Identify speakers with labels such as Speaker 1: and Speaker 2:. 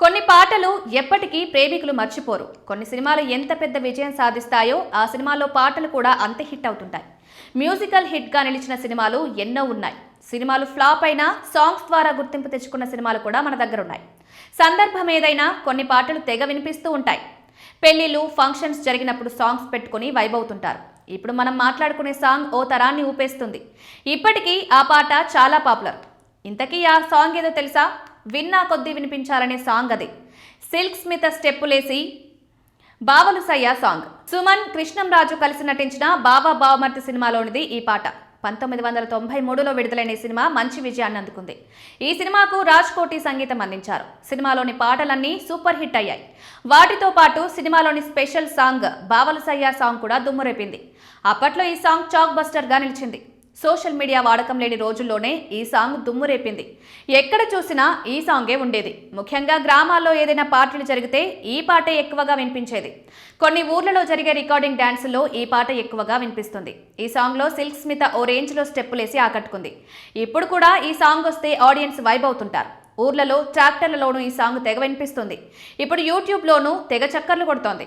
Speaker 1: కొన్ని పాటలు ఎప్పటికీ ప్రేమికులు మర్చిపోరు. కొన్ని సినిమాలు ఎంత పెద్ద విజయం సాధిస్తాయో ఆ సినిమాలో పాటలు కూడా అంతే హిట్ అవుతుంటాయి. మ్యూజికల్ హిట్గా నిలిచిన సినిమాలు ఎన్నో ఉన్నాయి. సినిమాలు ఫ్లాప్ అయినా సాంగ్స్ ద్వారా గుర్తింపు తెచ్చుకున్న సినిమాలు కూడా మన దగ్గర ఉన్నాయి. సందర్భం ఏదైనా కొన్ని పాటలు తెగ వినిపిస్తూ ఉంటాయి. పెళ్లిళ్ళు, ఫంక్షన్స్ జరిగినప్పుడు సాంగ్స్ పెట్టుకుని వైబ్ అవుతుంటారు. ఇప్పుడు మనం మాట్లాడుకునే సాంగ్ ఓ తరాన్ని ఊపేస్తుంది. ఇప్పటికీ ఆ పాట చాలా పాపులర్. ఇంతకీ ఆ సాంగ్ ఏదో తెలుసా? విన్నా కొద్దీ వినిపించాలనే సాంగ్ అది. సిల్క్ స్మిత స్టెప్పులేసి బావలు సయ్య సాంగ్. సుమన్, కృష్ణంరాజు కలిసి నటించిన బావ బావమర్తి సినిమాలోనిది ఈ పాట. 1993లో విడుదలైన ఈ సినిమా మంచి విజయాన్ని అందుకుంది. ఈ సినిమాకు రాజ్ కోటి సంగీతం అందించారు. సినిమాలోని పాటలన్నీ సూపర్ హిట్ అయ్యాయి. వాటితో పాటు సినిమాలోని స్పెషల్ సాంగ్ బావలు సయ్య సాంగ్ కూడా దుమ్మురేపింది. అప్పట్లో ఈ సాంగ్ చాక్ బస్టర్ గా నిలిచింది. సోషల్ మీడియా వాడకం లేని రోజుల్లోనే ఈ సాంగ్ దుమ్మురేపింది. ఎక్కడ చూసినా ఈ సాంగే ఉండేది. ముఖ్యంగా గ్రామాల్లో ఏదైనా పార్టీలు జరిగితే ఈ పాటే ఎక్కువగా వినిపించేది. కొన్ని ఊర్లలో జరిగే రికార్డింగ్ డాన్సుల్లో ఈ పాట ఎక్కువగా వినిపిస్తుంది. ఈ సాంగ్లో సిల్క్ స్మిత ఓ రేంజ్లో స్టెప్పులేసి ఆకట్టుకుంది. ఇప్పుడు కూడా ఈ సాంగ్ వస్తే ఆడియన్స్ వైబ్ అవుతుంటారు. ఊర్లలో, ట్రాక్టర్లలోనూ ఈ సాంగ్ తెగ వినిపిస్తుంది. ఇప్పుడు యూట్యూబ్లోనూ తెగ చక్కర్లు కొడుతోంది.